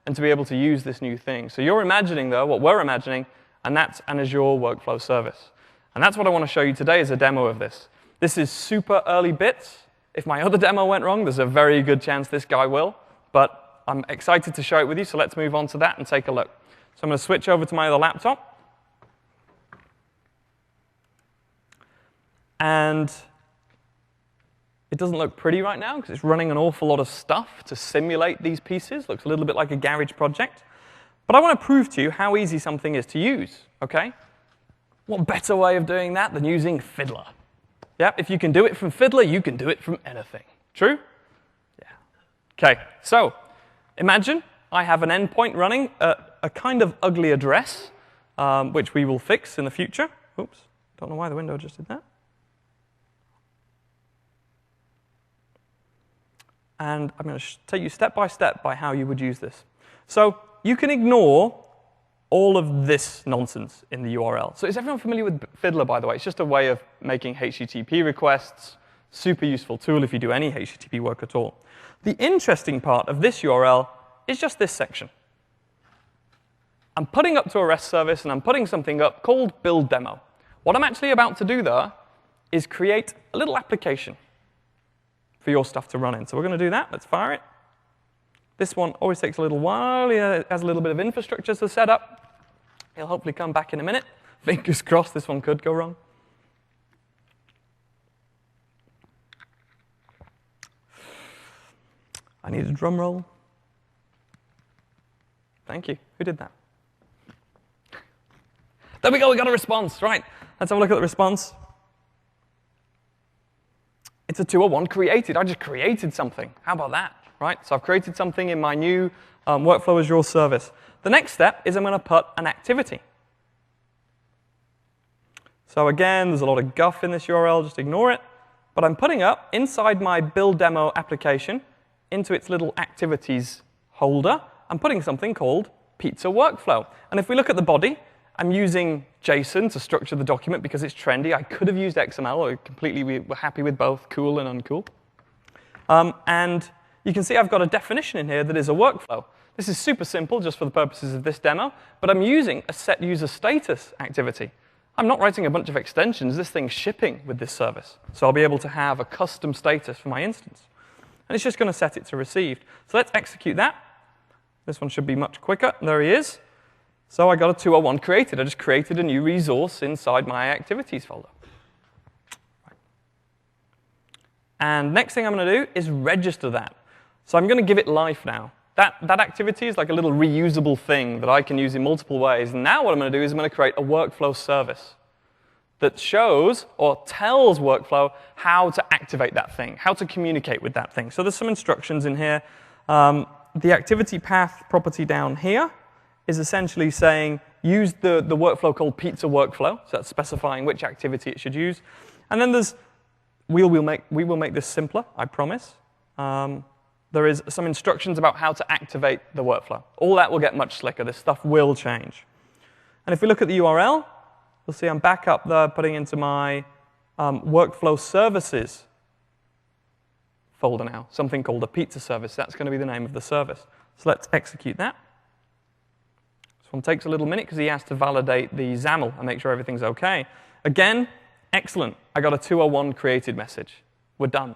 A: and to be able to use this new thing. So you're imagining, though, what we're imagining, and that's an Azure Workflow service. And that's what I want to show you today is a demo of this. This is super early bits. If my other demo went wrong, there's a very good chance this guy will. But I'm excited to show it with you, so let's move on to that and take a look. So I'm going to switch over to my other laptop. And it doesn't look pretty right now because it's running an awful lot of stuff to simulate these pieces. Looks a little bit like a garage project. But I want to prove to you how easy something is to use, OK? What better way of doing that than using Fiddler? Yeah, if you can do it from Fiddler, you can do it from anything. True? Yeah. OK, so imagine I have an endpoint running a kind of ugly address, which we will fix in the future. Oops, don't know why the window just did that. And I'm going to take you step by step by how you would use this. So you can ignore all of this nonsense in the URL. So is everyone familiar with Fiddler, by the way? It's just a way of making HTTP requests. Super useful tool if you do any HTTP work at all. The interesting part of this URL is just this section. I'm putting up to a REST service, and I'm putting something up called build demo. What I'm actually about to do there is create a little application for your stuff to run in. So we're going to do that. Let's fire it. This one always takes a little while. It has a little bit of infrastructure to set up. It'll hopefully come back in a minute. Fingers crossed this one could go wrong. I need a drum roll. Thank you. Who did that? There we go. We got a response. Right. Let's have a look at the response. It's a 201 created. I just created something. How about that? Right? So I've created something in my new Workflow Azure service. The next step is I'm going to put an activity. So again, there's a lot of guff in this URL. Just ignore it. But I'm putting up inside my build demo application into its little activities holder, I'm putting something called pizza workflow. And if we look at the body, I'm using JSON to structure the document because it's trendy. I could have used XML, or completely we were happy with both cool and uncool. And you can see I've got a definition in here that is a workflow. This is super simple just for the purposes of this demo, but I'm using a set user status activity. I'm not writing a bunch of extensions. This thing's shipping with this service. So I'll be able to have a custom status for my instance. And it's just going to set it to received. So let's execute that. This one should be much quicker. There he is. So I got a 201 created. I just created a new resource inside my activities folder. Right. And next thing I'm going to do is register that. So I'm going to give it life now. That activity is like a little reusable thing that I can use in multiple ways. And now what I'm going to do is I'm going to create a workflow service that shows or tells workflow how to activate that thing, how to communicate with that thing. So there's some instructions in here. The activity path property down here is essentially saying use the workflow called pizza workflow. So that's specifying which activity it should use. And then there's we will make this simpler, I promise. There is some instructions about how to activate the workflow. All that will get much slicker. This stuff will change. And if we look at the URL, you'll see I'm back up there putting into my workflow services folder now, something called a pizza service. That's going to be the name of the service. So let's execute that. This one takes a little minute because he has to validate the XAML and make sure everything's OK. Again, excellent. I got a 201 created message. We're done.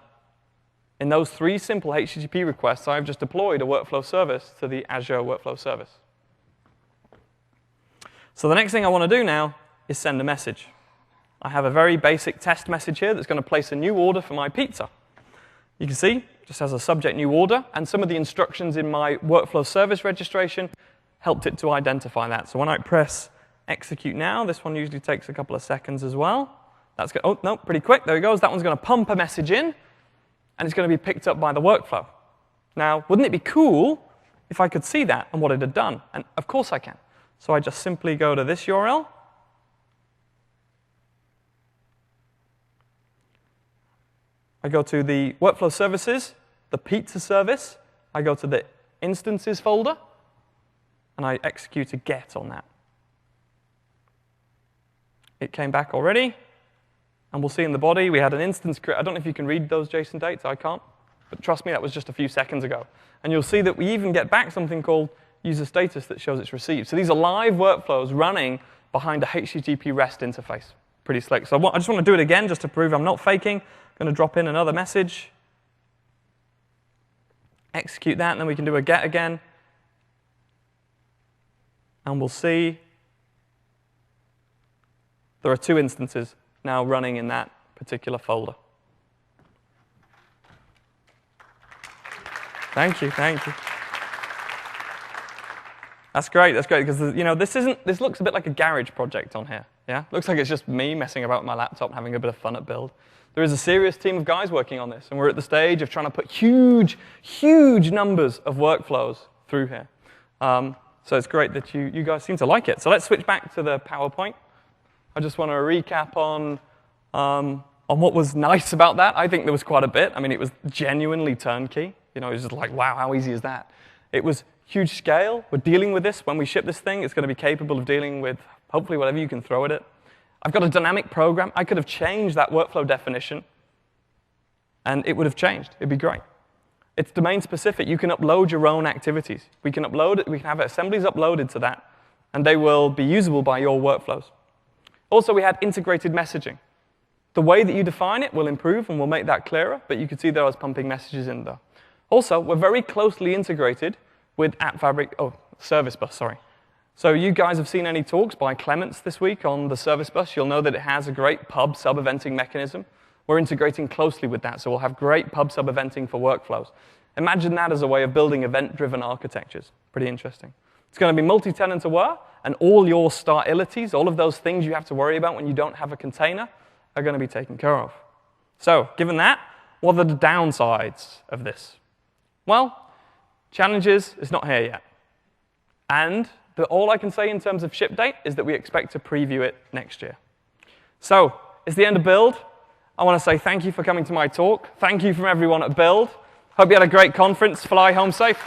A: In those 3 simple HTTP requests, I've just deployed a workflow service to the Azure Workflow Service. So the next thing I want to do now is send a message. I have a very basic test message here that's going to place a new order for my pizza. You can see, it just has a subject new order, and some of the instructions in my workflow service registration helped it to identify that. So when I press execute now, this one usually takes a couple of seconds as well. That's good. Oh, no, pretty quick. There it goes. That one's going to pump a message in, and it's going to be picked up by the workflow. Now, wouldn't it be cool if I could see that and what it had done? And of course I can. So I just simply go to this URL. I go to the workflow services, the pizza service. I go to the instances folder, and I execute a get on that. It came back already, and we'll see in the body we had an instance create. I don't know if you can read those JSON dates. I can't. But trust me, that was just a few seconds ago. And you'll see that we even get back something called user status that shows it's received. So these are live workflows running behind a HTTP REST interface. Pretty slick. So I just want to do it again just to prove I'm not faking. I'm going to drop in another message. Execute that, and then we can do a get again. And we'll see there are 2 instances now running in that particular folder. Thank you, thank you. That's great, because this looks a bit like a garage project on here. Yeah, looks like it's just me messing about with my laptop and having a bit of fun at build. There is a serious team of guys working on this, and we're at the stage of trying to put huge, huge numbers of workflows through here. So it's great that you guys seem to like it. So let's switch back to the PowerPoint. I just want to recap on what was nice about that. I think there was quite a bit. I mean, it was genuinely turnkey. It was just like, wow, how easy is that? It was huge scale. We're dealing with this. When we ship this thing, it's going to be capable of dealing with hopefully whatever you can throw at it. I've got a dynamic program. I could have changed that workflow definition, and it would have changed. It'd be great. It's domain specific. You can upload your own activities. We can upload it. We can have assemblies uploaded to that, and they will be usable by your workflows. Also, we had integrated messaging. The way that you define it will improve, and we'll make that clearer, but you can see there I was pumping messages in there. Also, we're very closely integrated with Service Bus, sorry. So you guys have seen any talks by Clements this week on the Service Bus. You'll know that it has a great pub sub-eventing mechanism. We're integrating closely with that, so we'll have great pub sub-eventing for workflows. Imagine that as a way of building event-driven architectures. Pretty interesting. It's going to be multi-tenant aware, and all your starilities, all of those things you have to worry about when you don't have a container, are going to be taken care of. So, given that, what are the downsides of this? Well, challenges is not here yet. And all I can say in terms of ship date is that we expect to preview it next year. So, it's the end of Build. I want to say thank you for coming to my talk. Thank you from everyone at Build. Hope you had a great conference. Fly home safe.